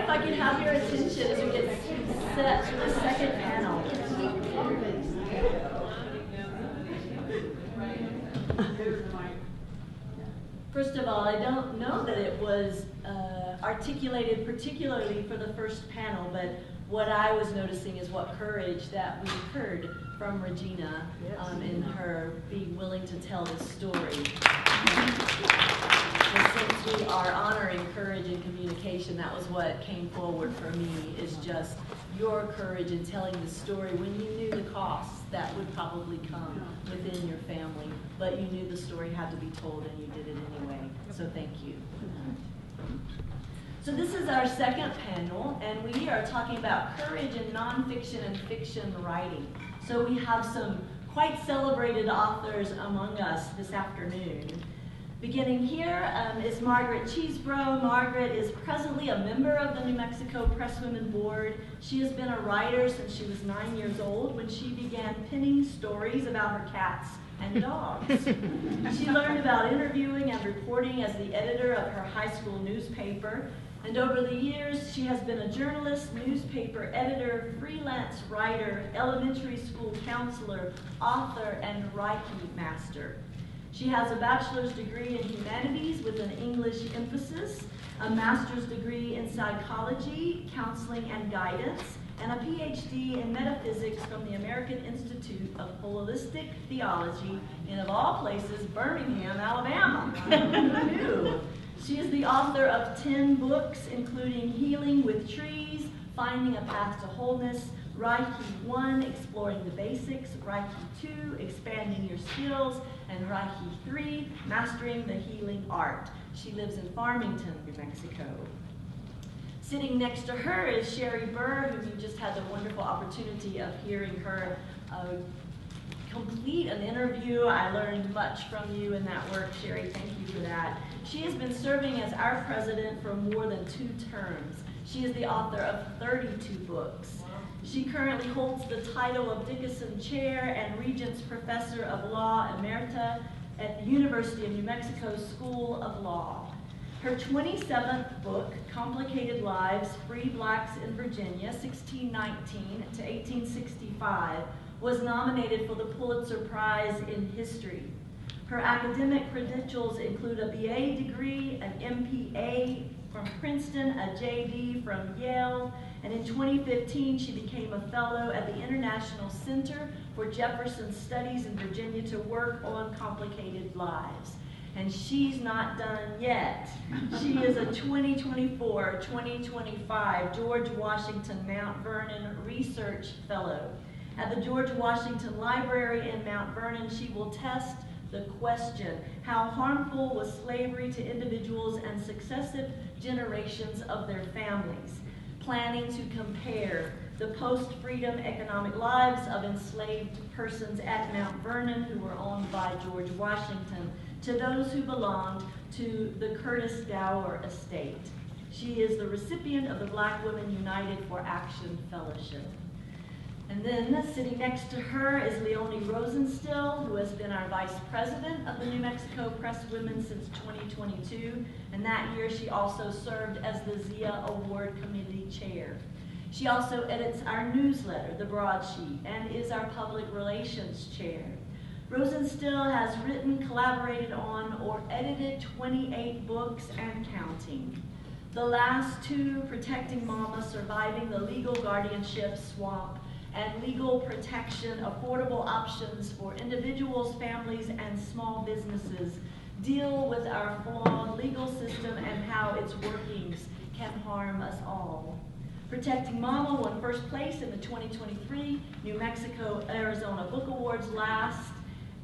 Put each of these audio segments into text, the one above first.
if I could have your attention as we get set for the second panel. First of all, I don't know that it was articulated particularly for the first panel, but what I was noticing is what courage that we heard from Regina in her being willing to tell the story. And since we are honoring courage and communication, that was what came forward for me, is just your courage in telling the story when you knew the costs that would probably come within your family, but you knew the story had to be told and you did it anyway. So thank you. So this is our second panel, and we are talking about courage in nonfiction and fiction writing. So we have some quite celebrated authors among us this afternoon. Beginning here is Margaret Cheasebro. Margaret is presently a member of the New Mexico Presswomen Board. She has been a writer since she was 9 years old when she began penning stories about her cats and dogs. She learned about interviewing and reporting as the editor of her high school newspaper. And over the years, she has been a journalist, newspaper editor, freelance writer, elementary school counselor, author, and Reiki master. She has a bachelor's degree in humanities with an English emphasis, a master's degree in psychology, counseling, and guidance, and a PhD in metaphysics from the American Institute of Holistic Theology in, of all places, Birmingham, Alabama. Who knew? She is the author of 10 books, including Healing with Trees, Finding a Path to Wholeness, Reiki 1, Exploring the Basics, Reiki 2, Expanding Your Skills, and Reiki 3, Mastering the Healing Art. She lives in Farmington, New Mexico. Sitting next to her is Sherri Burr, who you just had the wonderful opportunity of hearing her complete an interview. I learned much from you in that work, Sherri. Thank you for that. She has been serving as our president for more than 2 terms. She is the author of 32 books. She currently holds the title of Dickinson Chair and Regents Professor of Law Emerita at the University of New Mexico School of Law. Her 27th book, Complicated Lives, Free Blacks in Virginia, 1619 to 1865, was nominated for the Pulitzer Prize in History. Her academic credentials include a BA degree, an MPA from Princeton, a JD from Yale, and in 2015 she became a fellow at the International Center for Jefferson Studies in Virginia to work on complicated lives. And she's not done yet. She is a 2024-2025 George Washington Mount Vernon Research Fellow. At the George Washington Library in Mount Vernon, she will test the question, how harmful was slavery to individuals and successive generations of their families, planning to compare the post-freedom economic lives of enslaved persons at Mount Vernon who were owned by George Washington to those who belonged to the Curtis Gower estate. She is the recipient of the Black Women United for Action Fellowship. And then sitting next to her is Leonie Rosenstiel, who has been our vice president of the New Mexico Presswomen since 2022. And that year she also served as the Zia Award Committee chair. She also edits our newsletter, The Broadsheet, and is our public relations chair. Rosenstiel has written, collaborated on, or edited 28 books and counting. The last 2, Protecting Mama, Surviving the Legal Guardianship Swamp, and Legal Protection, Affordable Options for Individuals, Families, and Small Businesses, deal with our flawed legal system and how its workings can harm us all. Protecting Mama won first place in the 2023 New Mexico-Arizona Book Awards last,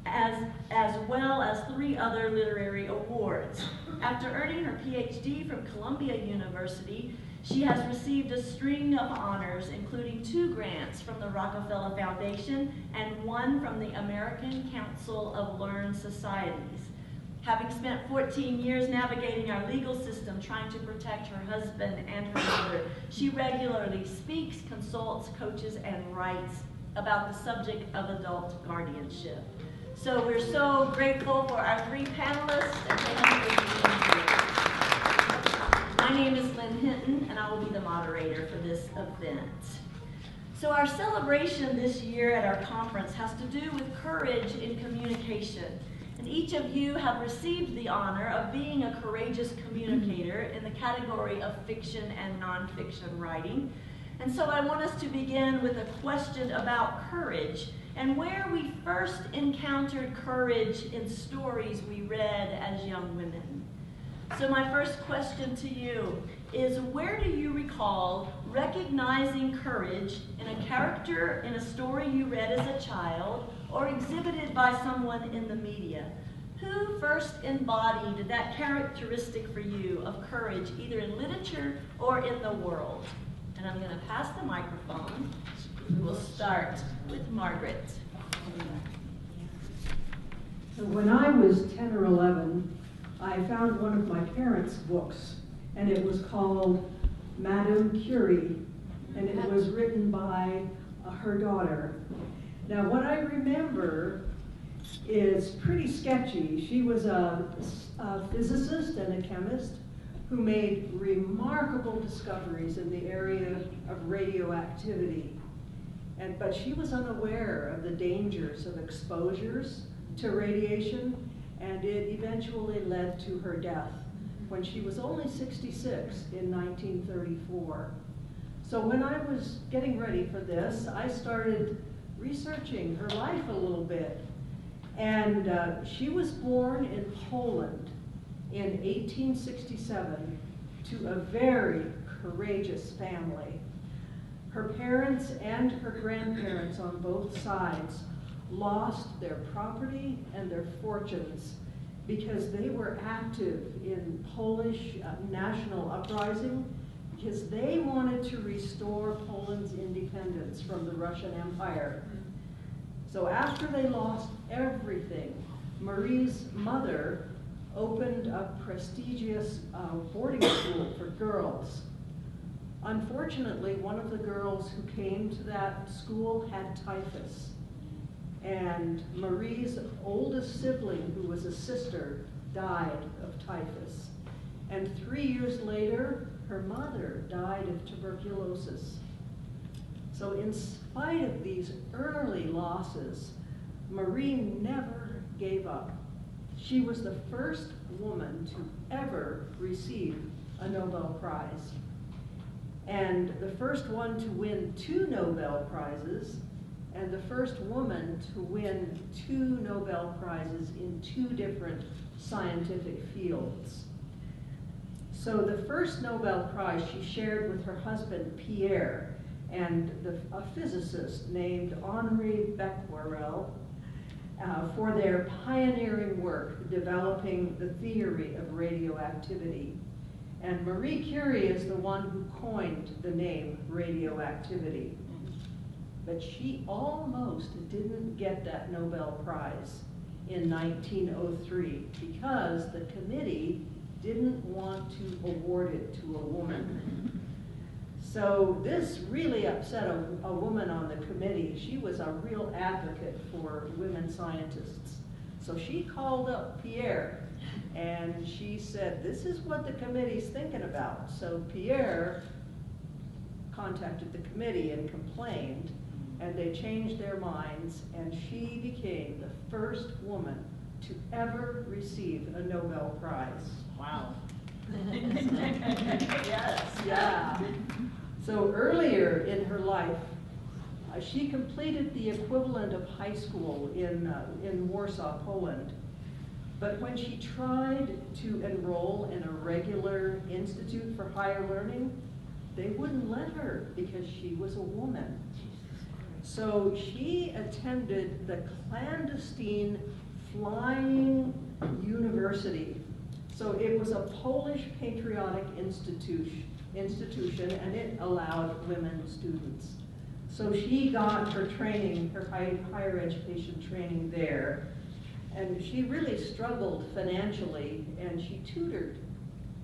as well as 3 other literary awards. After earning her PhD from Columbia University, she has received a string of honors, including 2 grants from the Rockefeller Foundation and 1 from the American Council of Learned Societies. Having spent 14 years navigating our legal system trying to protect her husband and her mother, she regularly speaks, consults, coaches, and writes about the subject of adult guardianship. So we're so grateful for our 3 panelists, and thank you for being here. My name is Lynne Hinton. Hinton, and I will be the moderator for this event. So our celebration this year at our conference has to do with courage in communication. And each of you have received the honor of being a courageous communicator in the category of fiction and nonfiction writing. And so I want us to begin with a question about courage and where we first encountered courage in stories we read as young women. So my first question to you is, where do you recall recognizing courage in a character in a story you read as a child or exhibited by someone in the media? Who first embodied that characteristic for you of courage, either in literature or in the world? And I'm going to pass the microphone. We'll start with Margaret. When I was 10 or 11, I found one of my parents' books, and it was called Madame Curie, and it was written by her daughter. Now, what I remember is pretty sketchy. She was a physicist and a chemist who made remarkable discoveries in the area of radioactivity. But she was unaware of the dangers of exposures to radiation, and it eventually led to her death when she was only 66 in 1934. So when I was getting ready for this, I started researching her life a little bit. And she was born in Poland in 1867 to a very courageous family. Her parents and her grandparents on both sides lost their property and their fortunes because they were active in Polish national uprising, because they wanted to restore Poland's independence from the Russian Empire. So after they lost everything, Marie's mother opened a prestigious boarding school for girls. Unfortunately, one of the girls who came to that school had typhus. And Marie's oldest sibling, who was a sister, died of typhus. And 3 years later, her mother died of tuberculosis. So in spite of these early losses, Marie never gave up. She was the first woman to ever receive a Nobel Prize, and the first one to win 2 Nobel Prizes, and the first woman to win 2 Nobel Prizes in 2 different scientific fields. So the first Nobel Prize she shared with her husband, Pierre, and a physicist named Henri Becquerel for their pioneering work developing the theory of radioactivity. And Marie Curie is the one who coined the name radioactivity. But she almost didn't get that Nobel Prize in 1903 because the committee didn't want to award it to a woman. So this really upset a woman on the committee. She was a real advocate for women scientists. So she called up Pierre and she said, this is what the committee's thinking about. So Pierre contacted the committee and complained, and they changed their minds, and she became the first woman to ever receive a Nobel Prize. Wow. Yes. Yeah. So earlier in her life, she completed the equivalent of high school in Warsaw, Poland. But when she tried to enroll in a regular institute for higher learning, they wouldn't let her because she was a woman. So she attended the clandestine flying university. So it was a Polish patriotic institution, and it allowed women students. So she got her training, her higher education training there. And she really struggled financially, and she tutored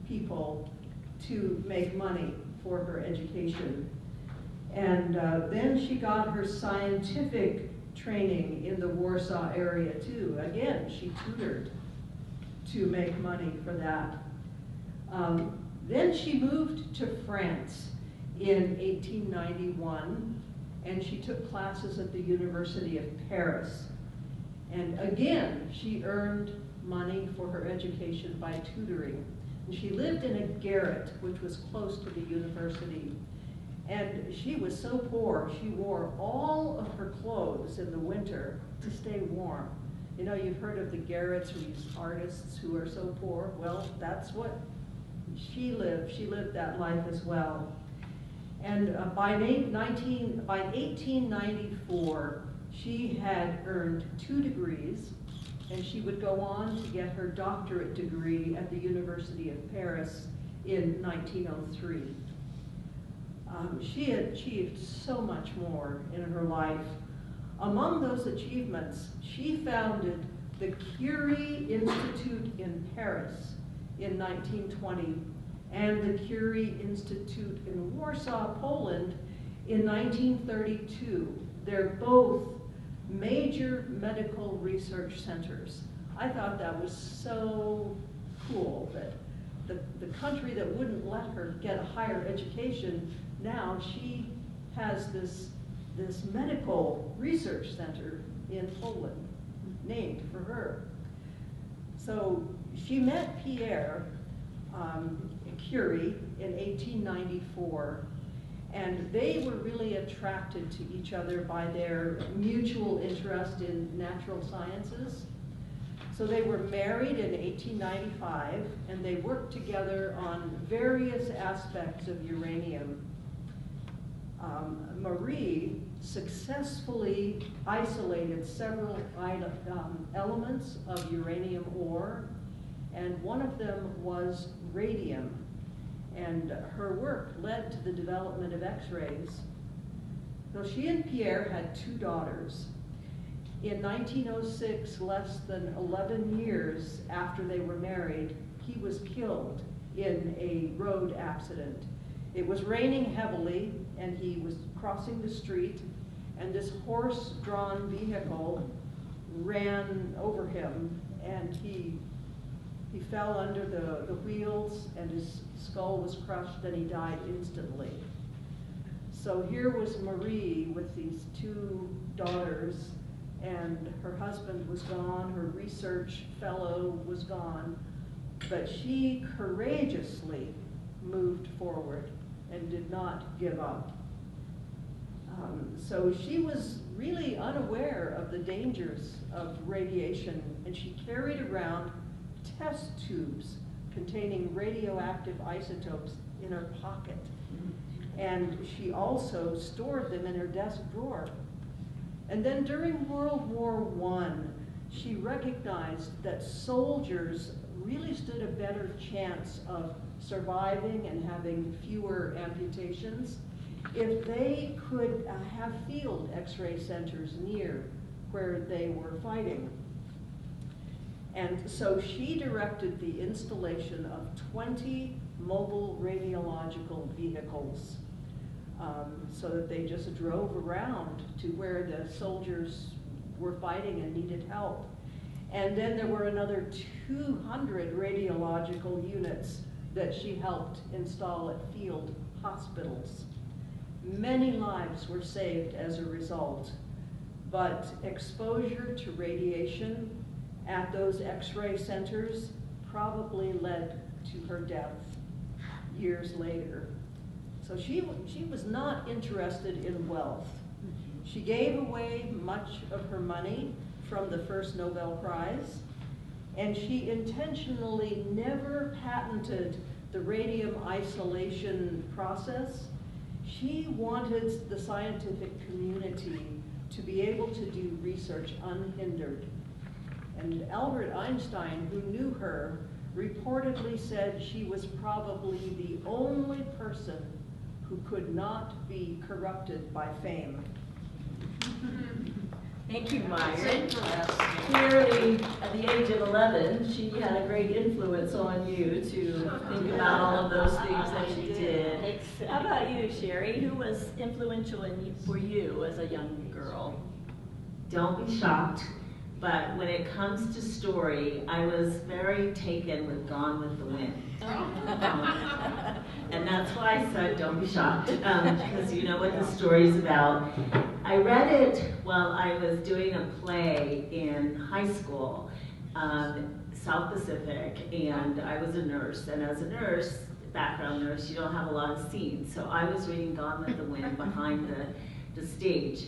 people to make money for her education. And then she got her scientific training in the Warsaw area too. Again, she tutored to make money for that. Then she moved to France in 1891, and she took classes at the University of Paris. And again, she earned money for her education by tutoring. And she lived in a garret, which was close to the university. And she was so poor, she wore all of her clothes in the winter to stay warm. You know, you've heard of the garrets, these artists who are so poor. Well, that's what she lived. She lived that life as well. And by 1894, she had earned 2 degrees, and she would go on to get her doctorate degree at the University of Paris in 1903. She had achieved so much more in her life. Among those achievements, she founded the Curie Institute in Paris in 1920 and the Curie Institute in Warsaw, Poland in 1932. They're both major medical research centers. I thought that was so cool that the country that wouldn't let her get a higher education, now she has this medical research center in Poland named for her. So she met Pierre Curie in 1894, and they were really attracted to each other by their mutual interest in natural sciences. So they were married in 1895, and they worked together on various aspects of uranium. Marie successfully isolated several elements of uranium ore, and one of them was radium. And her work led to the development of X-rays. So she and Pierre had 2 daughters. In 1906, less than 11 years after they were married, he was killed in a road accident. It was raining heavily, and he was crossing the street, and this horse-drawn vehicle ran over him, and he fell under the wheels, and his skull was crushed, and he died instantly. So here was Marie with these 2 daughters, and her husband was gone, her research fellow was gone, but she courageously moved forward and did not give up. So she was really unaware of the dangers of radiation, and she carried around test tubes containing radioactive isotopes in her pocket. And she also stored them in her desk drawer. And then during World War I, she recognized that soldiers really stood a better chance of surviving and having fewer amputations if they could have field X-ray centers near where they were fighting. And so she directed the installation of 20 mobile radiological vehicles so that they just drove around to where the soldiers were fighting and needed help. And then there were another 200 radiological units that she helped install at field hospitals. Many lives were saved as a result, but exposure to radiation at those X-ray centers probably led to her death years later. So she was not interested in wealth. She gave away much of her money from the first Nobel Prize, and she intentionally never patented the radium isolation process. She wanted the scientific community to be able to do research unhindered. And Albert Einstein, who knew her, reportedly said she was probably the only person who could not be corrupted by fame. Thank you, Margaret. Clearly, at the age of 11, she had a great influence on you to think about all of those things that she did. How about you, Sherri? Who was influential for you as a young girl? Don't be shocked. but when it comes to story, I was very taken with Gone with the Wind. And that's why I said don't be shocked, because you know what the story's about. I read it while I was doing a play in high school, South Pacific, and I was a nurse. And as a nurse, background nurse, you don't have a lot of scenes. So I was reading Gone with the Wind behind the stage.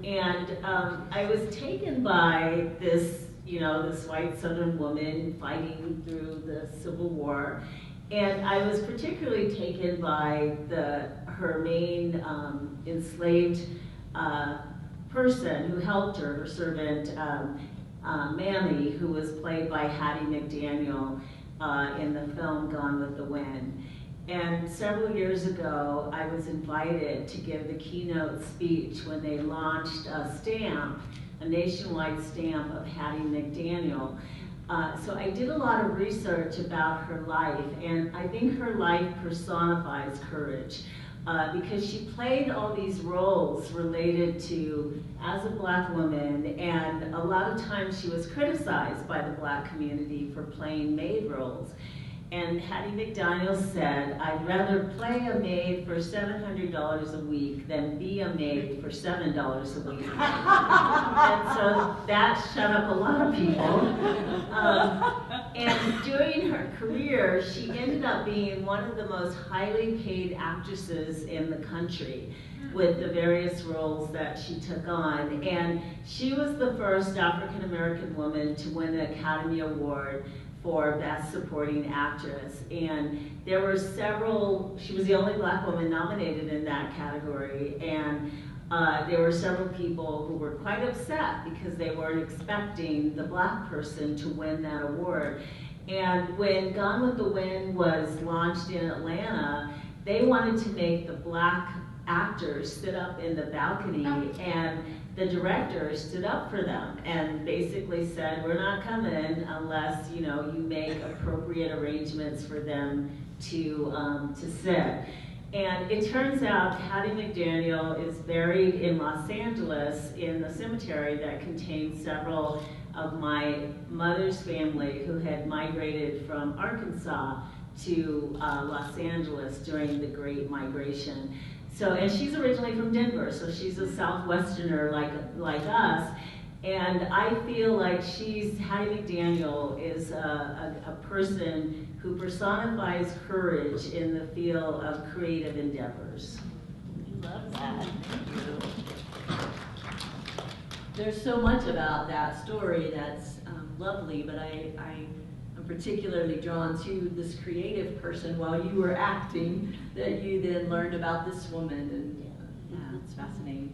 And I was taken by this, you know, this white Southern woman fighting through the Civil War. And I was particularly taken by her main enslaved person who helped her servant, Mammy, who was played by Hattie McDaniel in the film Gone with the Wind. And several years ago, I was invited to give the keynote speech when they launched a stamp, a nationwide stamp of Hattie McDaniel. So I did a lot of research about her life, and I think her life personifies courage, because she played all these roles related to as a Black woman, and a lot of times she was criticized by the Black community for playing maid roles. And Hattie McDaniel said, I'd rather play a maid for $700 a week than be a maid for $7 a week. And so that shut up a lot of people. And during her career, she ended up being one of the most highly paid actresses in the country with the various roles that she took on. And she was the first African-American woman to win an Academy Award for Best Supporting Actress. And there were several, she was the only Black woman nominated in that category, and there were several people who were quite upset because they weren't expecting the Black person to win that award. And when Gone with the Wind was launched in Atlanta, they wanted to make the Black actors sit up in the balcony, and the director stood up for them and basically said, we're not coming unless, you know, you make appropriate arrangements for them to sit. And it turns out Hattie McDaniel is buried in Los Angeles in the cemetery that contains several of my mother's family who had migrated from Arkansas to Los Angeles during the Great Migration. So, and she's originally from Denver, so she's a Southwesterner like us. And I feel like Hattie McDaniel is a person who personifies courage in the field of creative endeavors. I love that. Thank you. There's so much about that story that's lovely, but I'm particularly drawn to this creative person while you were acting, that you then learned about this woman, and yeah, it's fascinating.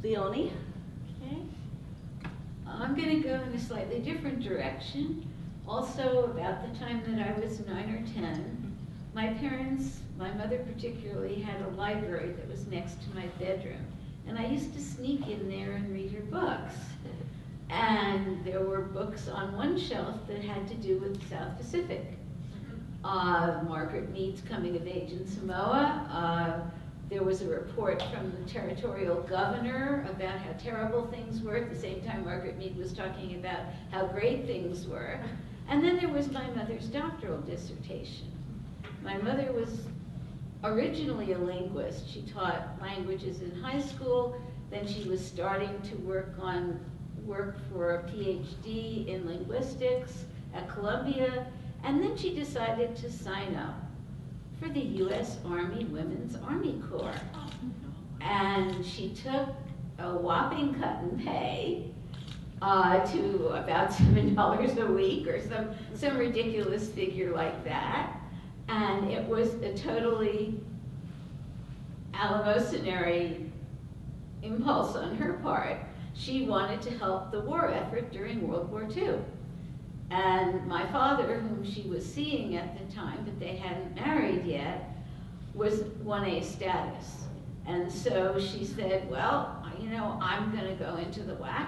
Leonie? Okay. I'm going to go in a slightly different direction. Also, about the time that I was 9 or 10, my parents, my mother particularly, had a library that was next to my bedroom. And I used to sneak in there and read her books. And there were books on one shelf that had to do with the South Pacific. Margaret Mead's Coming of Age in Samoa. There was a report from the territorial governor about how terrible things were. At the same time, Margaret Mead was talking about how great things were. And then there was my mother's doctoral dissertation. My mother was originally a linguist. She taught languages in high school. Then she was starting to work for a PhD in linguistics at Columbia. And then she decided to sign up for the U.S. Army Women's Army Corps. And she took a whopping cut in pay to about $7 a week or some ridiculous figure like that. And it was a totally eleemosynary impulse on her part. She wanted to help the war effort during World War II. And my father, whom she was seeing at the time, but they hadn't married yet, was 1A status. And so she said, well, you know, I'm going to go into the WAC,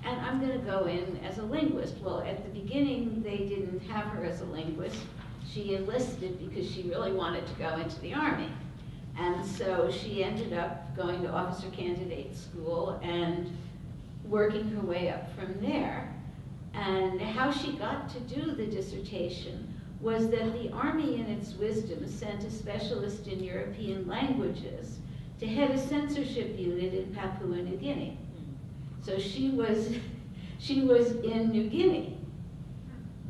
and I'm going to go in as a linguist. Well, at the beginning, they didn't have her as a linguist. She enlisted because she really wanted to go into the Army. And so she ended up going to officer candidate school and working her way up from there. And how she got to do the dissertation was that the Army, in its wisdom, sent a specialist in European languages to head a censorship unit in Papua New Guinea. So she was in New Guinea.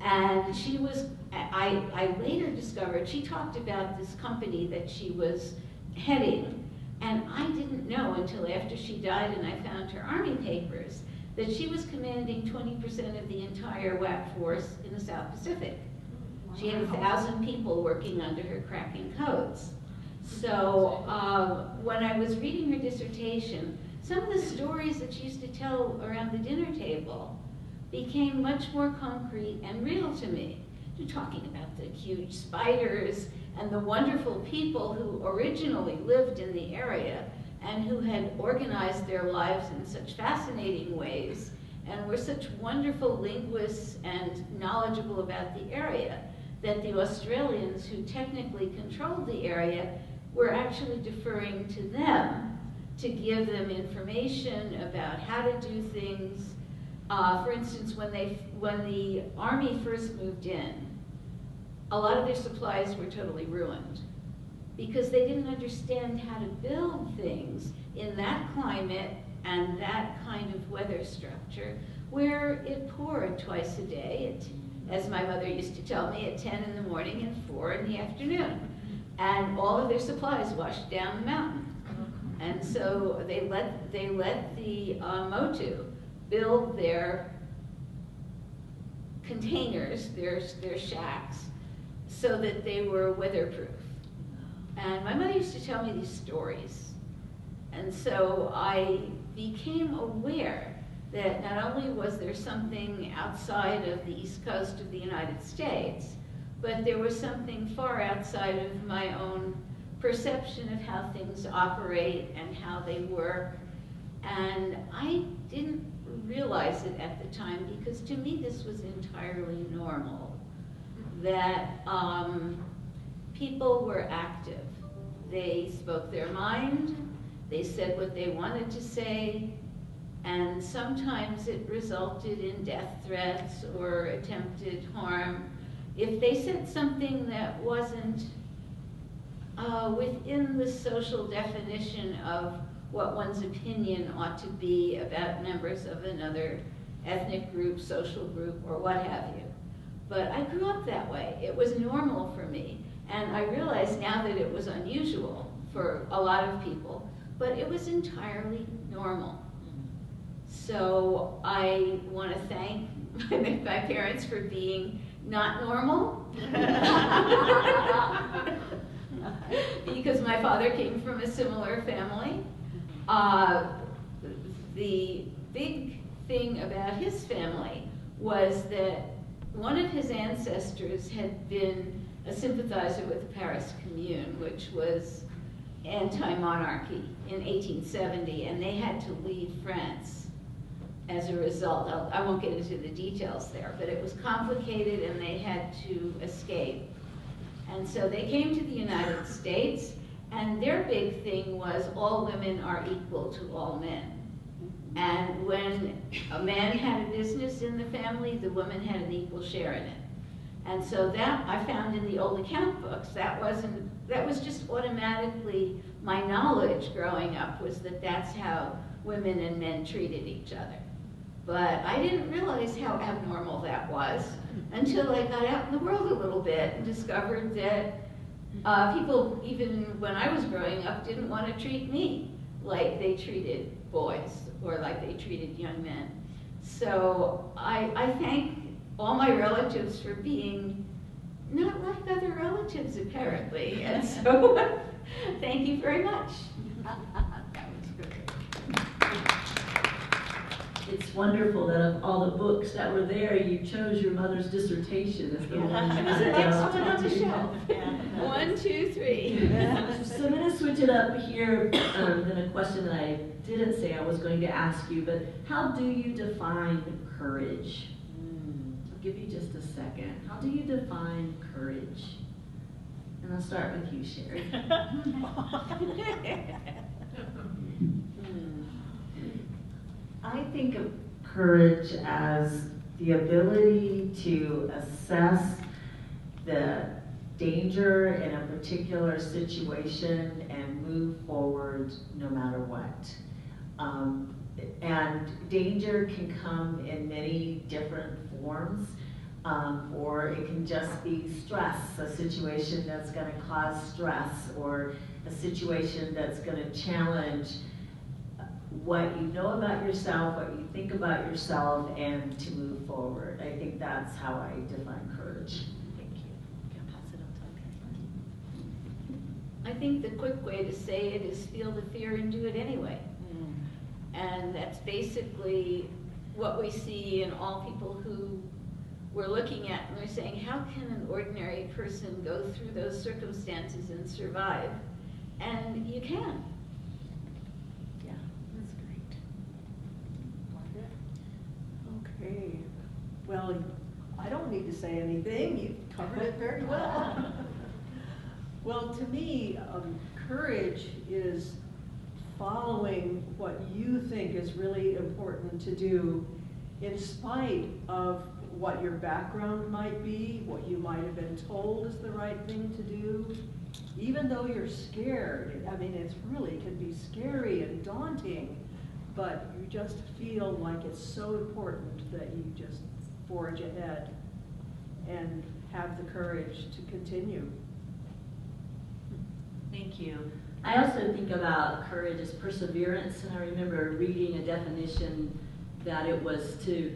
And she was, I later discovered, she talked about this company that she was heading, and I didn't know until after she died and I found her Army papers that she was commanding 20% of the entire WAC force in the South Pacific. She had 1,000 people working under her, cracking codes. So when I was reading her dissertation, some of the stories that she used to tell around the dinner table became much more concrete and real to me. You're talking about the huge spiders and the wonderful people who originally lived in the area and who had organized their lives in such fascinating ways and were such wonderful linguists and knowledgeable about the area that the Australians who technically controlled the area were actually deferring to them to give them information about how to do things. For instance, when the Army first moved in, a lot of their supplies were totally ruined because they didn't understand how to build things in that climate and that kind of weather structure where it poured twice a day, as my mother used to tell me, at 10 in the morning and 4 in the afternoon. And all of their supplies washed down the mountain. And so they let the Motu build their containers, their shacks, so that they were weatherproof. And my mother used to tell me these stories. And so I became aware that not only was there something outside of the East Coast of the United States, but there was something far outside of my own perception of how things operate and how they work. And I didn't realize it at the time because to me this was entirely normal, that people were active. They spoke their mind, they said what they wanted to say, and sometimes it resulted in death threats or attempted harm. If they said something that wasn't within the social definition of what one's opinion ought to be about members of another ethnic group, social group, or what have you. But I grew up that way. It was normal for me. And I realize now that it was unusual for a lot of people, but it was entirely normal. So I want to thank my parents for being not normal. Because my father came from a similar family. The big thing about his family was that one of his ancestors had been a sympathizer with the Paris Commune, which was anti-monarchy in 1870, and they had to leave France as a result. I won't get into the details there, but it was complicated and they had to escape. And so they came to the United States, and their big thing was all women are equal to all men. And when a man had a business in the family, the woman had an equal share in it. And so that I found in the old account books, that was just automatically my knowledge growing up, was that that's how women and men treated each other. But I didn't realize how abnormal that was until I got out in the world a little bit and discovered that people, even when I was growing up, didn't want to treat me like they treated boys or like they treated young men. So I thank all my relatives for being not like other relatives, apparently. And so thank you very much. It's wonderful that of all the books that were there, you chose your mother's dissertation as the one. It was the next one on the shelf. 1, 2, 3. So I'm going to switch it up here. Then a question that I didn't say I was going to ask you, but how do you define courage? I'll give you just a second. How do you define courage? And I'll start with you, Sherri. I think of courage as the ability to assess the danger in a particular situation and move forward no matter what. And danger can come in many different forms, or it can just be stress, a situation that's going to cause stress, or a situation that's going to challenge what you know about yourself, what you think about yourself, and to move forward. I think that's how I define courage. Thank you. Can I pass it on to I think the quick way to say it is feel the fear and do it anyway. And that's basically what we see in all people who we're looking at, and we're saying, how can an ordinary person go through those circumstances and survive? And you can. Yeah, that's great. Margaret? Okay. Well, I don't need to say anything. You've covered it very well. Well, to me, courage is following what you think is really important to do in spite of what your background might be, what you might have been told is the right thing to do. Even though you're scared, I mean, it's really can be scary and daunting, but you just feel like it's so important that you just forge ahead and have the courage to continue. Thank you. I also think about courage as perseverance, and I remember reading a definition that it was to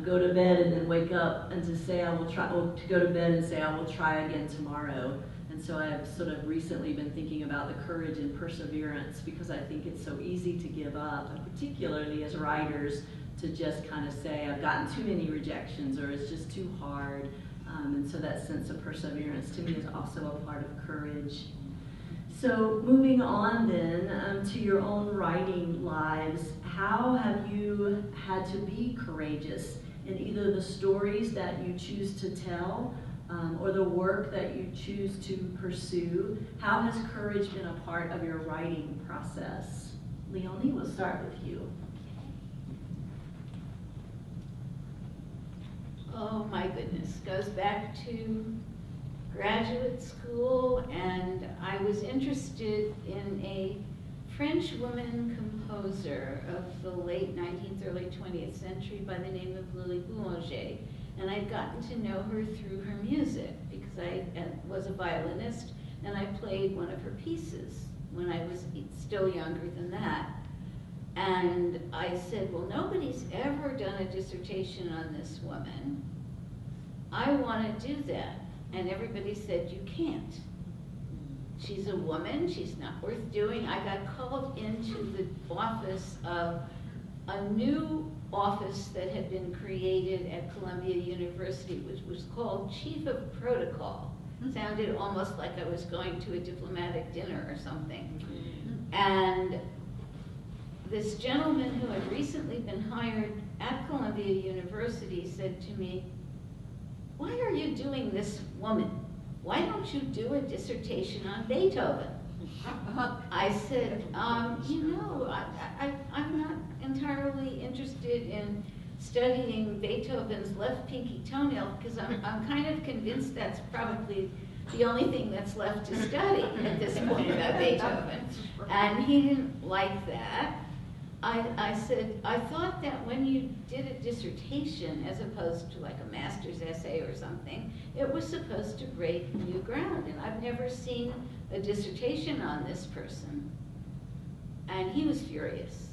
go to bed and then wake up and to say I will try, or to go to bed and say I will try again tomorrow. And so I've sort of recently been thinking about the courage and perseverance, because I think it's so easy to give up, and particularly as writers, to just kind of say I've gotten too many rejections or it's just too hard. And so that sense of perseverance to me is also a part of courage. So moving on then to your own writing lives, how have you had to be courageous in either the stories that you choose to tell or the work that you choose to pursue? How has courage been a part of your writing process? Leonie, we'll start with you. Oh my goodness, goes back to graduate school, and I was interested in a French woman composer of the late 19th, early 20th century by the name of Lily Boulanger. And I'd gotten to know her through her music because I was a violinist and I played one of her pieces when I was still younger than that. And I said, well, nobody's ever done a dissertation on this woman. I want to do that. And everybody said, you can't. She's a woman, she's not worth doing. I got called into the office of a new office that had been created at Columbia University, which was called Chief of Protocol. Sounded almost like I was going to a diplomatic dinner or something. And this gentleman who had recently been hired at Columbia University said to me, why are you doing this woman? Why don't you do a dissertation on Beethoven? I said, you know, I'm not entirely interested in studying Beethoven's left pinky toenail because I'm kind of convinced that's probably the only thing that's left to study at this point about Beethoven. And he didn't like that. I said, I thought that when you did a dissertation, as opposed to like a master's essay or something, it was supposed to break new ground. And I've never seen a dissertation on this person. And he was furious.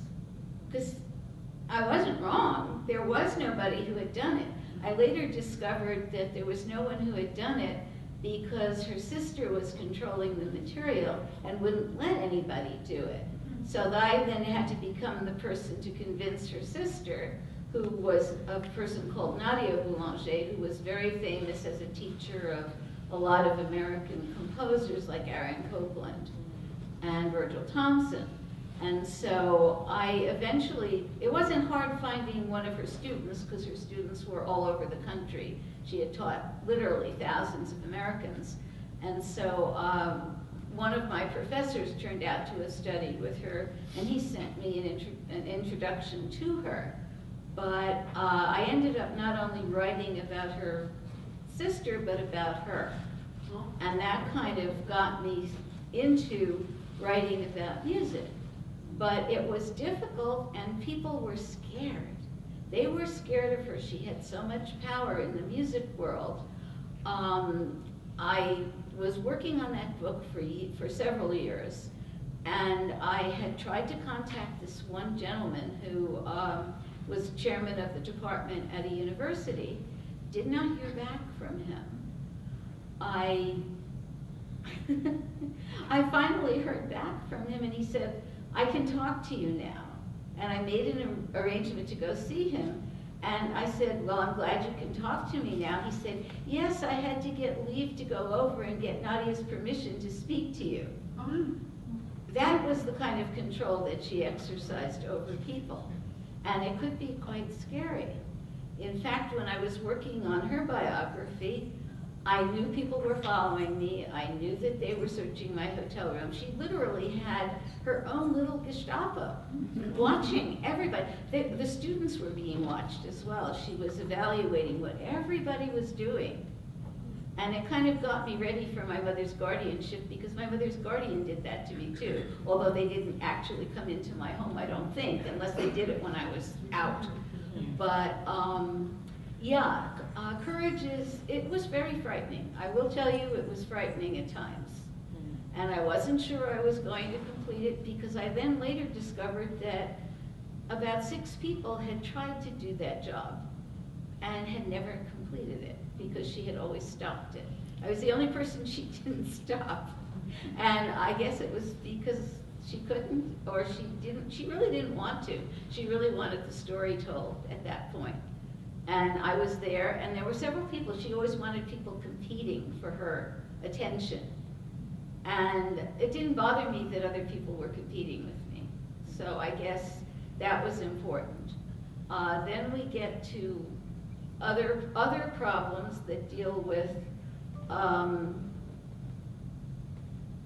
Because I wasn't wrong. There was nobody who had done it. I later discovered that there was no one who had done it because her sister was controlling the material and wouldn't let anybody do it. So I then had to become the person to convince her sister, who was a person called Nadia Boulanger, who was very famous as a teacher of a lot of American composers like Aaron Copland and Virgil Thompson. And so I eventually, it wasn't hard finding one of her students because her students were all over the country. She had taught literally thousands of Americans. And so one of my professors turned out to have studied with her, and he sent me an introduction to her. But I ended up not only writing about her sister, but about her. And that kind of got me into writing about music. But it was difficult, and people were scared. They were scared of her. She had so much power in the music world. I was working on that book for several years, and I had tried to contact this one gentleman who was chairman of the department at a university. Did not hear back from him. I finally heard back from him, and he said, "I can talk to you now." And I made an arrangement to go see him. And I said, "Well, I'm glad you can talk to me now." He said, "Yes, I had to get leave to go over and get Nadia's permission to speak to you." That was the kind of control that she exercised over people. And it could be quite scary. In fact, when I was working on her biography, I knew people were following me. I knew that they were searching my hotel room. She literally had her own little Gestapo watching everybody. The students were being watched as well. She was evaluating what everybody was doing. And it kind of got me ready for my mother's guardianship, because my mother's guardian did that to me too. Although they didn't actually come into my home, I don't think, unless they did it when I was out. But yeah, courage it was very frightening. I will tell you, it was frightening at times. And I wasn't sure I was going to complete it, because I then later discovered that about 6 people had tried to do that job and had never completed it, because she had always stopped it. I was the only person she didn't stop. And I guess it was because she couldn't, or she really didn't want to. She really wanted the story told at that point. And I was there, and there were several people. She always wanted people competing for her attention. And it didn't bother me that other people were competing with me. So I guess that was important. Then we get to other problems that deal with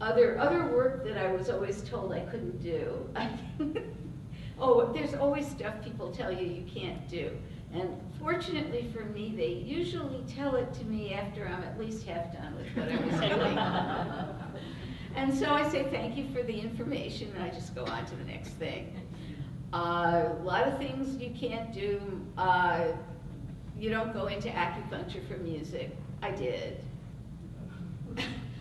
other work that I was always told I couldn't do. Oh, there's always stuff people tell you you can't do. And fortunately for me, they usually tell it to me after I'm at least half done with what I was doing. And so I say, "Thank you for the information," and I just go on to the next thing. A lot of things you can't do. You don't go into acupuncture for music. I did.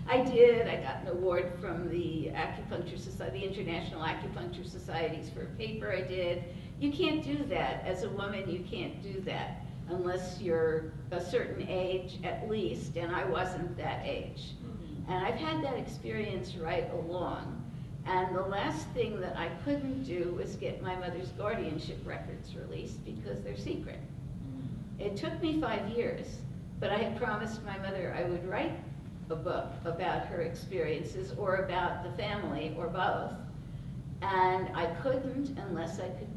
I did. I got an award from the Acupuncture Society, the International Acupuncture Societies, for a paper I did. You can't do that. As a woman, you can't do that unless you're a certain age at least, and I wasn't that age. And I've had that experience right along. And the last thing that I couldn't do was get my mother's guardianship records released, because they're secret. It took me 5 years, but I had promised my mother I would write a book about her experiences, or about the family, or both. And I couldn't unless I could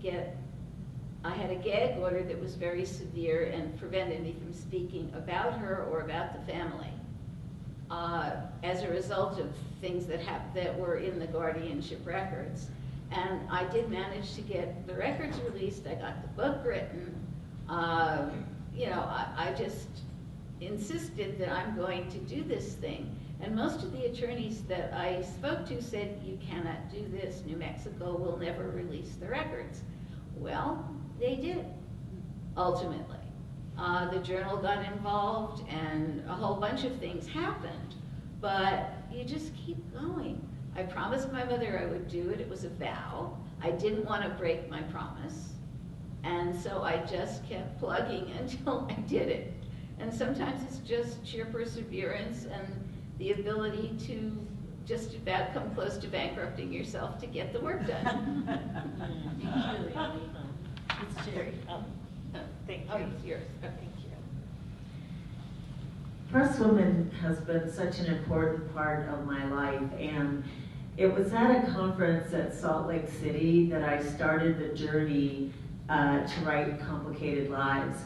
I had a gag order that was very severe and prevented me from speaking about her or about the family, as a result of things that were in the guardianship records. And I did manage to get the records released. I got the book written. You know, I just insisted that I'm going to do this thing. And most of the attorneys that I spoke to said, "You cannot do this. New Mexico will never release the records." Well, they did, ultimately. The journal got involved, and a whole bunch of things happened. But you just keep going. I promised my mother I would do it. It was a vow. I didn't want to break my promise. And so I just kept plugging until I did it. And sometimes it's just sheer perseverance and the ability to just about come close to bankrupting yourself to get the work done. It's Sherri. Thank you. Oh, it's yours. Thank you. Presswoman has been such an important part of my life, and it was at a conference at Salt Lake City that I started the journey to write Complicated Lives.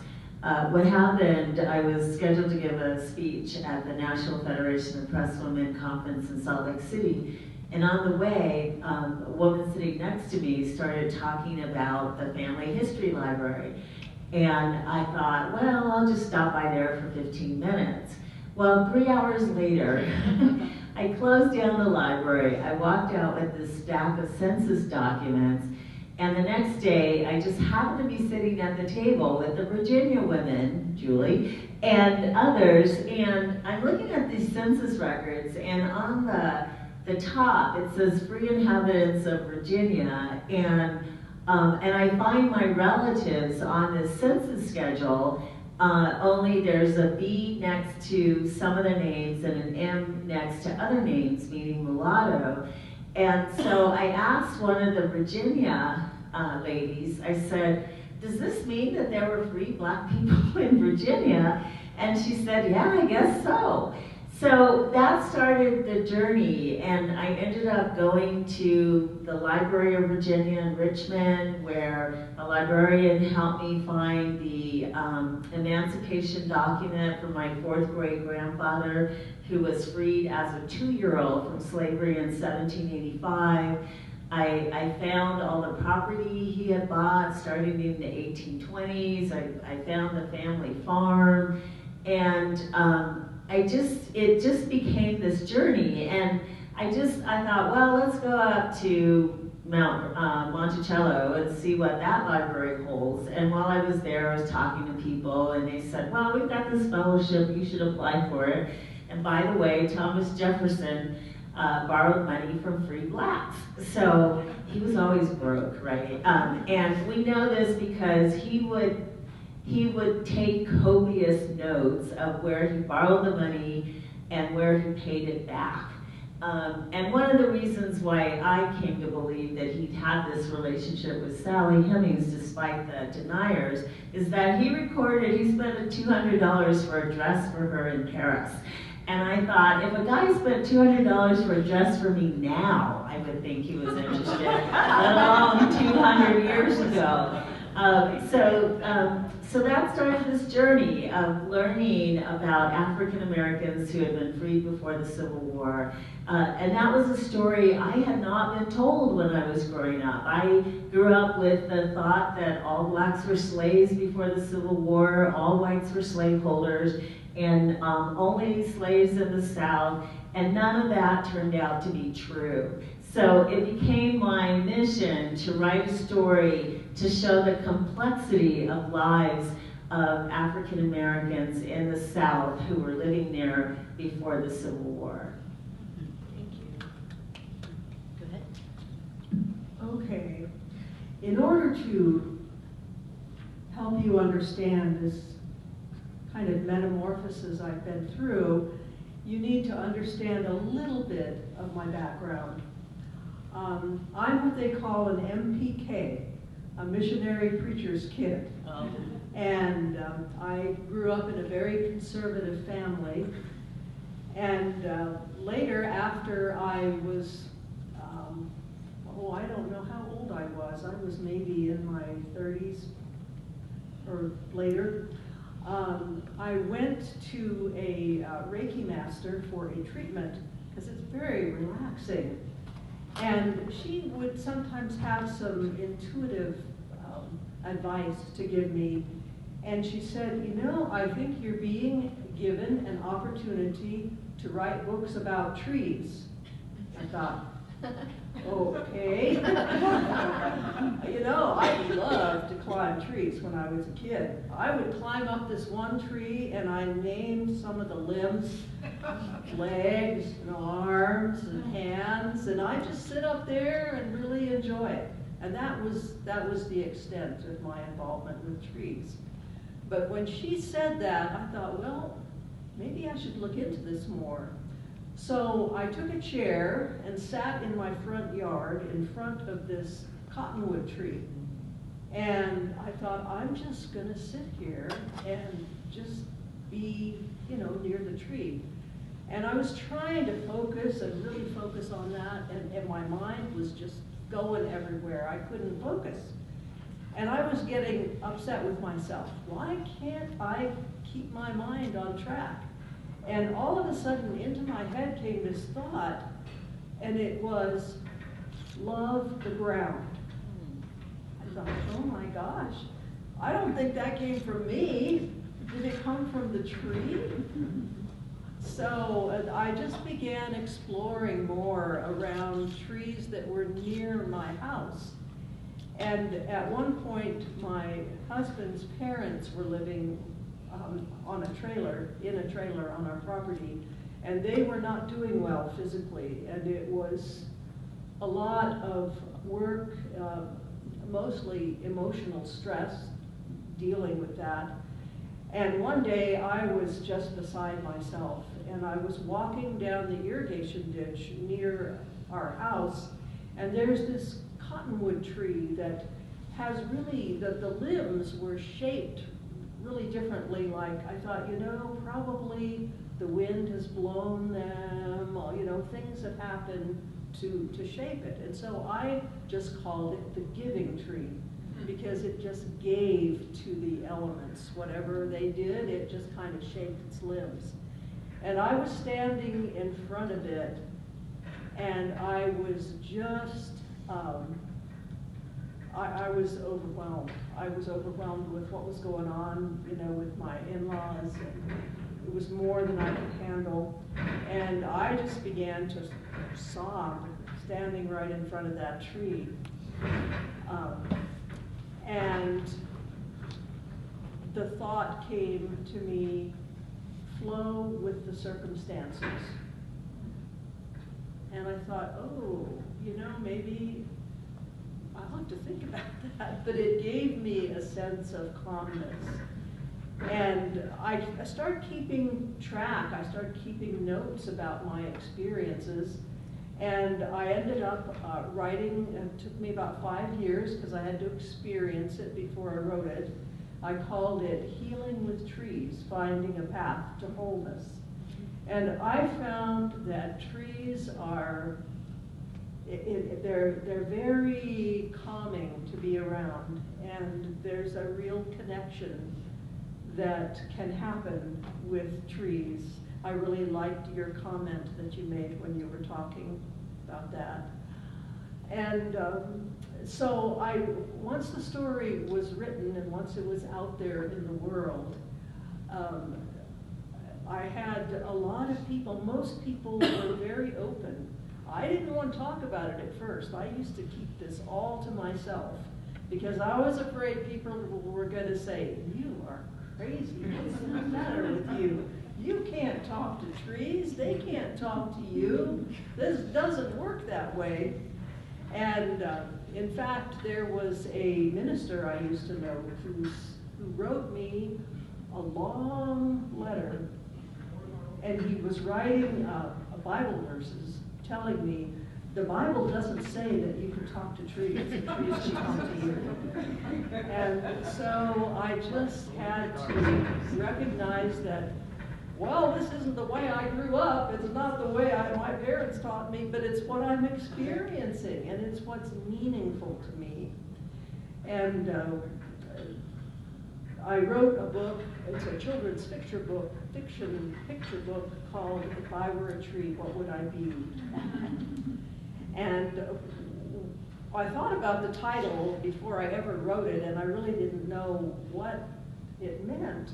what happened, I was scheduled to give a speech at the National Federation of Press Women Conference in Salt Lake City. And on the way, a woman sitting next to me started talking about the family history library. And I thought, well, I'll just stop by there for 15 minutes. Well, 3 hours later, I closed down the library. I walked out with this stack of census documents. And the next day, I just happened to be sitting at the table with the Virginia women, Julie, and others. And I'm looking at these census records, and on the top, it says free inhabitants of Virginia. And I find my relatives on this census schedule, only there's a B next to some of the names and an M next to other names, meaning mulatto. And so I asked one of the Virginia ladies, I said, does this mean that there were free black people in Virginia? And she said, yeah, I guess so. So that started the journey, and I ended up going to the Library of Virginia in Richmond, where a librarian helped me find the emancipation document for my 4th grade grandfather, who was freed as a 2-year-old from slavery in 1785. I found all the property he had bought starting in the 1820s. I found the family farm, and it just became this journey. And I thought, well, let's go up to Mount Monticello and see what that library holds. And while I was there, I was talking to people, and they said, well, we've got this fellowship, you should apply for it. And by the way, Thomas Jefferson borrowed money from free blacks. So he was always broke, right? And we know this because he would take copious notes of where he borrowed the money and where he paid it back. And one of the reasons why I came to believe that he'd had this relationship with Sally Hemings, despite the deniers, is that he recorded he spent $200 for a dress for her in Paris. And I thought, if a guy spent $200 for a dress for me now, I would think he was interested, let alone 200 years ago. So that started this journey of learning about African Americans who had been freed before the Civil War. And that was a story I had not been told when I was growing up. I grew up with the thought that all blacks were slaves before the Civil War, all whites were slaveholders, and only slaves in the South, and none of that turned out to be true. So it became my mission to write a story to show the complexity of lives of African Americans in the South who were living there before the Civil War. Thank you. Go ahead. Okay. In order to help you understand this kind of metamorphosis I've been through, you need to understand a little bit of my background. I'm what they call an MPK, a missionary preacher's kid. Oh. And I grew up in a very conservative family. And later, after I was, I don't know how old I was. I was maybe in my 30s or later. I went to a Reiki master for a treatment because it's very relaxing. And she would sometimes have some intuitive advice to give me. And she said, you know, I think you're being given an opportunity to write books about trees. I thought, okay. You know, I loved to climb trees when I was a kid. I would climb up this one tree and I named some of the limbs, legs and arms and hands, and I just sit up there and really enjoy it. And that was the extent of my involvement with trees. But when she said that, I thought, well, maybe I should look into this more. So I took a chair and sat in my front yard in front of this cottonwood tree. And I thought, I'm just gonna sit here and just be, you know, near the tree. And I was trying to focus and really focus on that, and my mind was just going everywhere. I couldn't focus. And I was getting upset with myself. Why can't I keep my mind on track? And all of a sudden, into my head came this thought, and it was, love the ground. I thought, oh my gosh, I don't think that came from me. Did it come from the tree? So I just began exploring more around trees that were near my house. And at one point, my husband's parents were living in a trailer on our property, and they were not doing well physically, and it was a lot of work, mostly emotional stress, dealing with that. And one day I was just beside myself, and I was walking down the irrigation ditch near our house, and there's this cottonwood tree that has really, the limbs were shaped really differently. Like, I thought, you know, probably the wind has blown them, or, you know, things have happened to shape it. And so I just called it the giving tree, because it just gave to the elements. Whatever they did, it just kind of shaped its limbs. And I was standing in front of it, and I was just, I was overwhelmed. I was overwhelmed with what was going on, you know, with my in-laws. It was more than I could handle. And I just began to sob, standing right in front of that tree. And the thought came to me, flow with the circumstances. And I thought, oh, you know, maybe I'll have to think about that. But it gave me a sense of calmness. And I started keeping track. I started keeping notes about my experiences. And I ended up writing, it took me about 5 years because I had to experience it before I wrote it. I called it Healing with Trees, Finding a Path to Wholeness. And I found that trees are, they're very calming to be around, and there's a real connection that can happen with trees. I really liked your comment that you made when you were talking about that. And so once the story was written and once it was out there in the world, I had a lot of people, most people were very open. I didn't want to talk about it at first. I used to keep this all to myself because I was afraid people were going to say, you are crazy, what's the matter with you? You can't talk to trees, they can't talk to you. This doesn't work that way. And in fact, there was a minister I used to know who wrote me a long letter, and he was writing Bible verses telling me, the Bible doesn't say that you can talk to trees, the trees can talk to you. And so I just had to recognize that, well, this isn't the way I grew up, it's not the way my parents taught me, but it's what I'm experiencing, and it's what's meaningful to me. And I wrote a book, it's a children's picture book called If I Were a Tree, What Would I Be? And I thought about the title before I ever wrote it, and I really didn't know what it meant.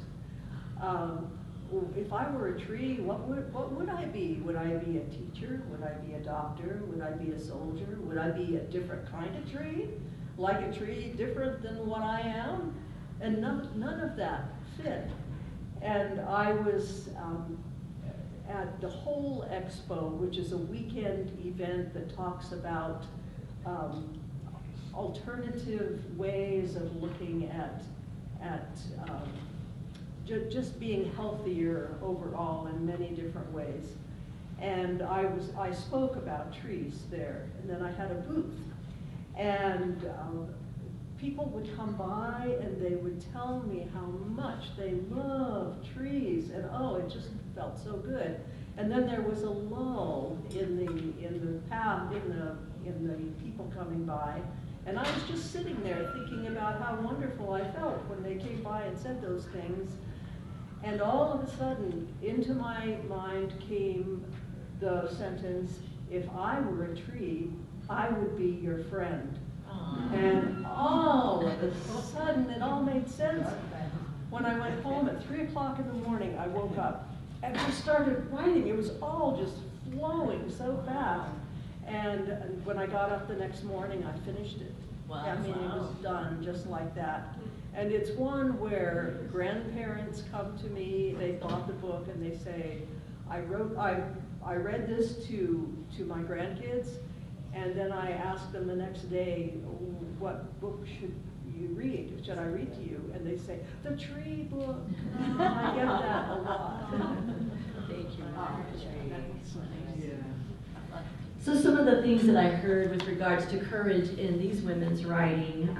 If I were a tree, what would I be? Would I be a teacher? Would I be a doctor? Would I be a soldier? Would I be a different kind of tree? Like a tree different than what I am? And none of that fit. And I was at the Whole Expo, which is a weekend event that talks about alternative ways of looking at just being healthier overall in many different ways. And I spoke about trees there, and then I had a booth. And people would come by and they would tell me how much they love trees, and oh, it just felt so good. And then there was a lull in the path, in the people coming by, And I was just sitting there thinking about how wonderful I felt when they came by and said those things. And all of a sudden, into my mind came the sentence, if I were a tree, I would be your friend. Aww. And all of a sudden, it all made sense. When I went home at 3 o'clock in the morning, I woke up and just started writing. It was all just flowing so fast. And when I got up the next morning, I finished it. Wow. I mean, it was done just like that. And it's one where grandparents come to me, they bought the book, and they say, I read this to my grandkids, and then I asked them the next day, what book should you read? Should I read to you? And they say, the tree book. I get that a lot. Thank you. Yeah. So some of the things that I heard with regards to courage in these women's writing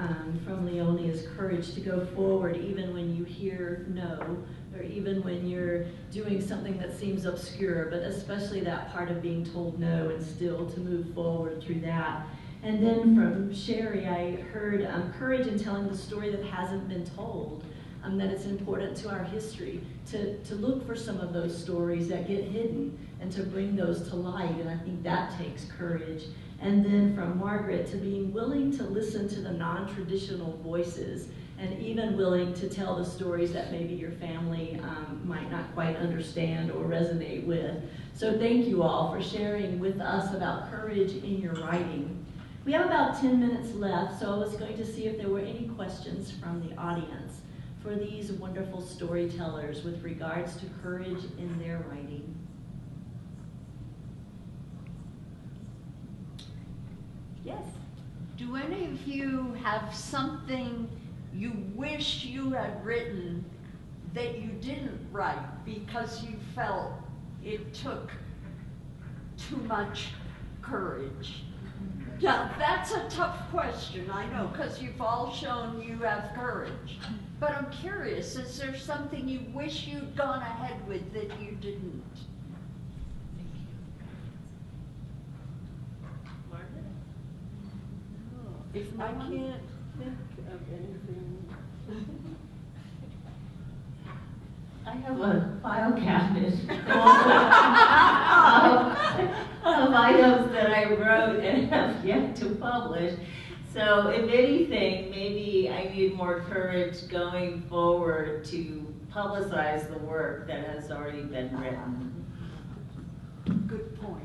from Leonie is courage to go forward even when you hear no, or even when you're doing something that seems obscure, but especially that part of being told no and still to move forward through that. And then from Sherri, I heard courage in telling the story that hasn't been told, that it's important to our history to look for some of those stories that get hidden and to bring those to light, and I think that takes courage. And then from Margaret, to being willing to listen to the non-traditional voices and even willing to tell the stories that maybe your family might not quite understand or resonate with. So thank you all for sharing with us about courage in your writing. We have about 10 minutes left, so I was going to see if there were any questions from the audience for these wonderful storytellers with regards to courage in their writing. Yes? Do any of you have something you wish you had written that you didn't write because you felt it took too much courage? Now, that's a tough question, I know, because you've all shown you have courage. But I'm curious, is there something you wish you'd gone ahead with that you didn't? Margaret? If I can't think of anything. I have a file cabinet of items that I wrote and have yet to publish. So if anything, maybe I need more courage going forward to publicize the work that has already been written. Good point.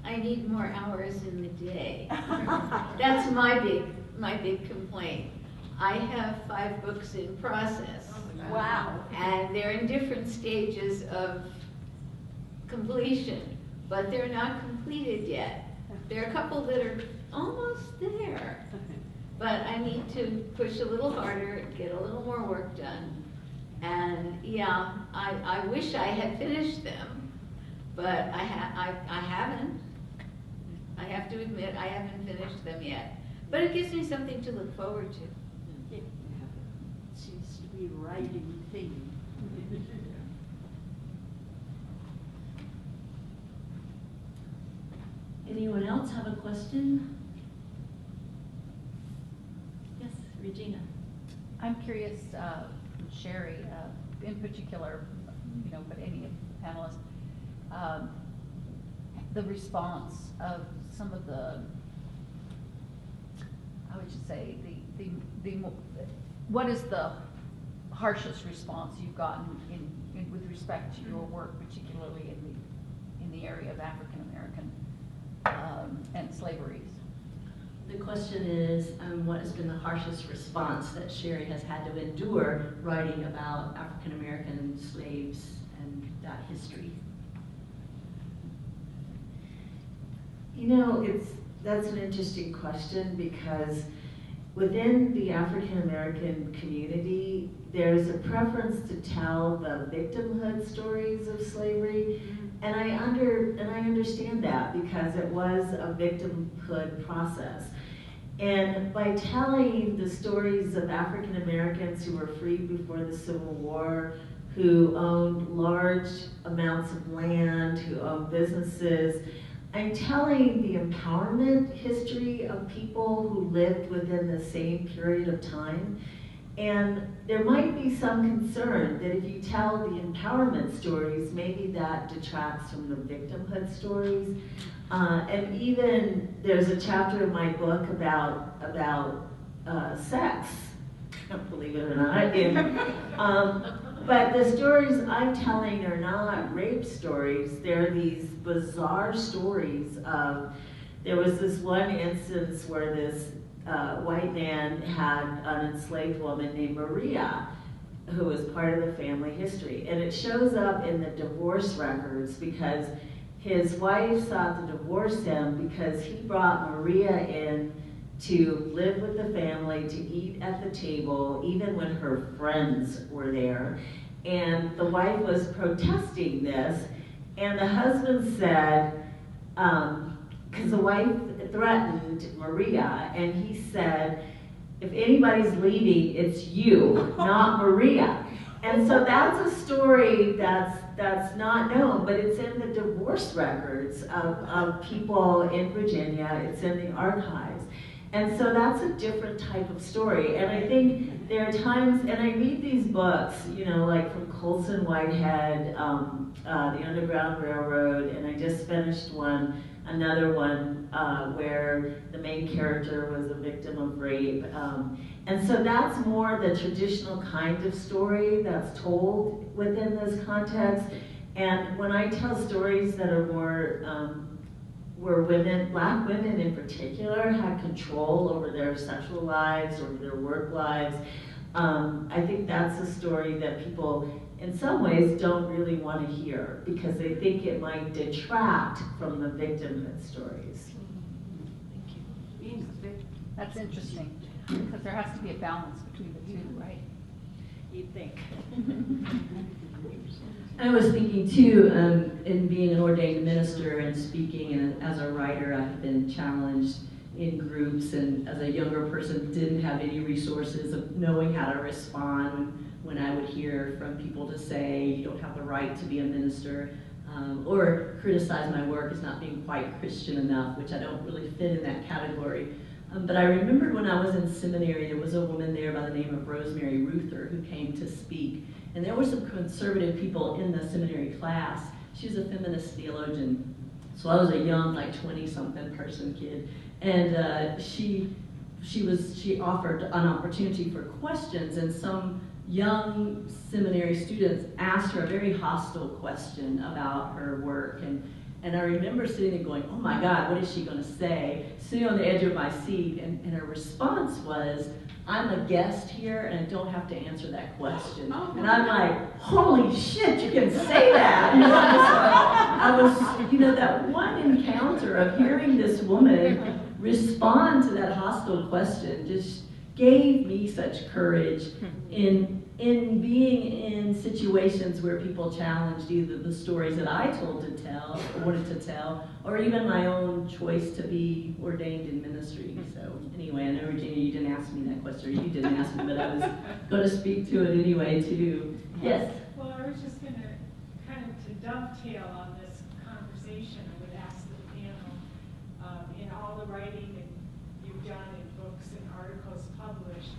I need more hours in the day. That's my big complaint. I have 5 books in process. Wow. And they're in different stages of completion, but they're not completed yet. There are a couple that are almost there, but I need to push a little harder, get a little more work done. And yeah, I wish I had finished them, but I haven't. I have to admit I haven't finished them yet. But it gives me something to look forward to. It seems to be a writing thing. Anyone else have a question? Yes, Regina. I'm curious, Sherri, in particular, but any of the panelists, the response of some of the, how would you say, what is the harshest response you've gotten with respect to your work, particularly in the area of African American and slavery? The question is, what has been the harshest response that Sherri has had to endure writing about African American slaves and that history? That's an interesting question, because within the African American community, there's a preference to tell the victimhood stories of slavery, and I understand that, because it was a victimhood process. And by telling the stories of African Americans who were freed before the Civil War, who owned large amounts of land, who owned businesses, I'm telling the empowerment history of people who lived within the same period of time. And there might be some concern that if you tell the empowerment stories, maybe that detracts from the victimhood stories. And even there's a chapter in my book about sex, believe it or not. But the stories I'm telling are not rape stories. They're these bizarre stories of, there was this one instance where this white man had an enslaved woman named Maria, who was part of the family history. And it shows up in the divorce records because his wife sought to divorce him because he brought Maria in to live with the family, to eat at the table, even when her friends were there. And the wife was protesting this, and the husband said, because the wife threatened Maria, and he said, if anybody's leaving, it's you, not Maria. And so that's a story that's not known, but it's in the divorce records of people in Virginia. It's in the archives. And so that's a different type of story. And I think there are times, and I read these books, you know, like from Colson Whitehead, The Underground Railroad, and I just finished another one where the main character was a victim of rape. And so that's more the traditional kind of story that's told within this context. And when I tell stories that are more, where women, Black women in particular, had control over their sexual lives, over their work lives, I think that's a story that people, in some ways, don't really want to hear because they think it might detract from the victimhood stories. Thank you. That's interesting, because there has to be a balance between the two, right? You'd think. I was thinking too, in being an ordained minister and speaking, and as a writer, I've been challenged in groups, and as a younger person, didn't have any resources of knowing how to respond when I would hear from people to say, you don't have the right to be a minister, or criticize my work as not being quite Christian enough, which I don't really fit in that category. But I remembered when I was in seminary, there was a woman there by the name of Rosemary Ruther who came to speak. And there were some conservative people in the seminary class. She was a feminist theologian. So I was a young, like 20-something person kid. And she offered an opportunity for questions, and some young seminary students asked her a very hostile question about her work. And I remember sitting there going, oh my God, what is she going to say? Sitting on the edge of my seat, and her response was, I'm a guest here and I don't have to answer that question. And I'm like, holy shit, you can say that. I was, that one encounter of hearing this woman respond to that hostile question just gave me such courage in being in situations where people challenged either the stories that I told to tell, or wanted to tell, or even my own choice to be ordained in ministry. So anyway, I know, Regina, you didn't ask me that question, or you didn't ask me, but I was going to speak to it anyway, too. Yes? Well, I was just going to kind of to dovetail on this conversation, I would ask the panel, in all the writing that you've done in books and articles published,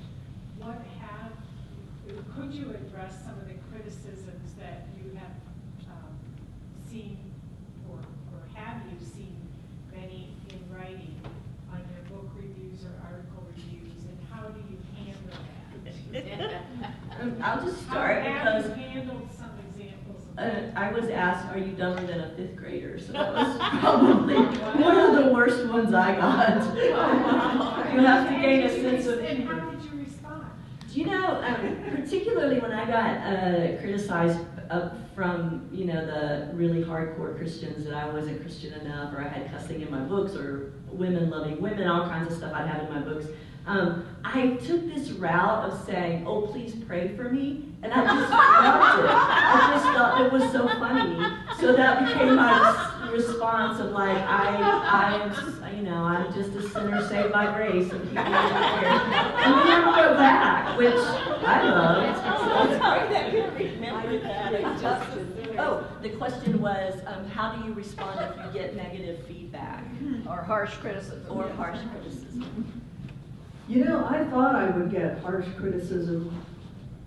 could you address some of the criticisms that you have seen, or have you seen many in writing on your book reviews or article reviews, and how do you handle that? I'll just start because Have you handled some examples of that? I was asked, are you dumber than a 5th grader? So that was probably one of the worst ones I got. You have to gain a sense of... And how did you respond? Particularly when I got criticized from, the really hardcore Christians that I wasn't Christian enough, or I had cussing in my books, or women loving women, all kinds of stuff I'd have in my books. I took this route of saying, oh, please pray for me, and I just loved it. I just thought it was so funny. So that became my response of like, I'm just a sinner saved by grace, and people are here. And then I wrote back, which I loved. I'm sorry that you remember that. the question was, how do you respond if you get negative feedback Or harsh criticism. or harsh criticism? You know, I thought I would get harsh criticism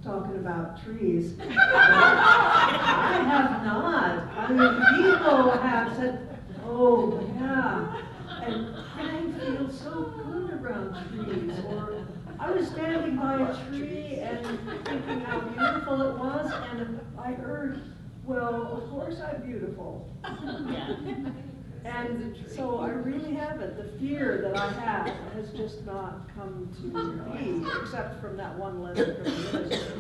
talking about trees. But I have not. I mean, people have said, oh, yeah, and I feel so good around trees. Or I was standing by a tree and thinking how beautiful it was, and I heard, well, of course I'm beautiful. Yeah. And so I really haven't. The fear that I have has just not come to me, except from that one lesson from the minister.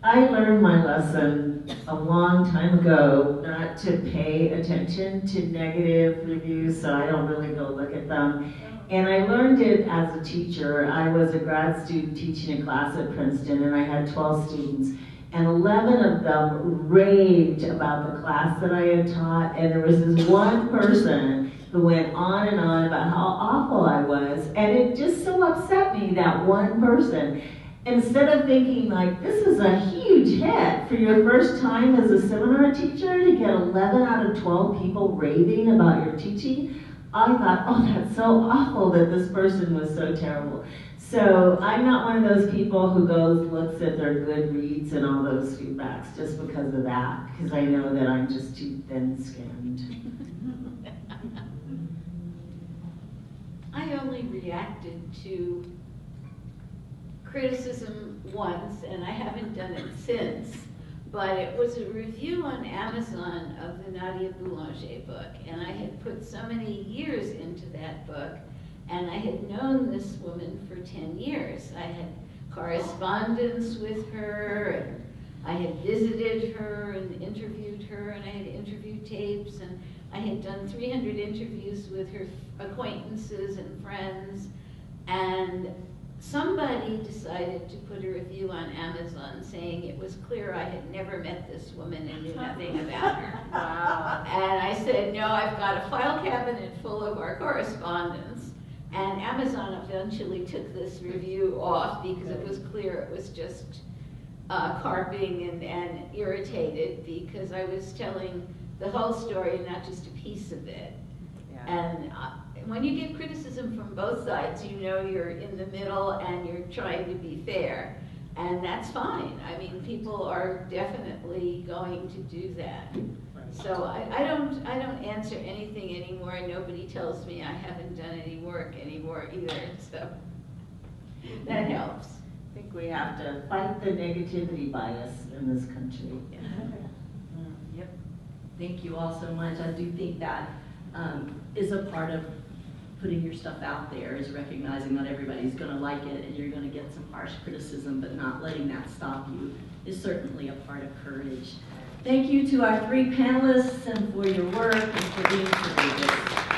I learned my lesson a long time ago not to pay attention to negative reviews, so I don't really go look at them. And I learned it as a teacher. I was a grad student teaching a class at Princeton, and I had 12 students. And 11 of them raved about the class that I had taught, and there was this one person who went on and on about how awful I was, and it just so upset me, that one person. Instead of thinking like, this is a huge hit for your first time as a seminar teacher to get 11 out of 12 people raving about your teaching, I thought, oh, that's so awful that this person was so terrible. So I'm not one of those people who goes, looks at their good reads and all those feedbacks just because of that, because I know that I'm just too thin-skinned. I only reacted to criticism once, and I haven't done it since, but it was a review on Amazon of the Nadia Boulanger book, and I had put so many years into that book, and I had known this woman for 10 years. I had correspondence with her, and I had visited her and interviewed her, and I had interview tapes, and I had done 300 interviews with her acquaintances and friends, and somebody decided to put a review on Amazon saying it was clear I had never met this woman and knew nothing about her. Wow. And I said, no, I've got a file cabinet full of our correspondence. And Amazon eventually took this review off because it was clear it was just carping and irritated, because I was telling the whole story and not just a piece of it. Yeah. And when you get criticism from both sides, you know you're in the middle and you're trying to be fair. And that's fine. I mean, people are definitely going to do that. So I don't answer anything anymore. Nobody tells me I haven't done any work anymore either. So that helps. I think we have to fight the negativity bias in this country. Yep. Thank you all so much. I do think that is a part of putting your stuff out there, is recognizing not everybody's going to like it and you're going to get some harsh criticism, but not letting that stop you is certainly a part of courage. Thank you to our 3 panelists and for your work and for being courageous.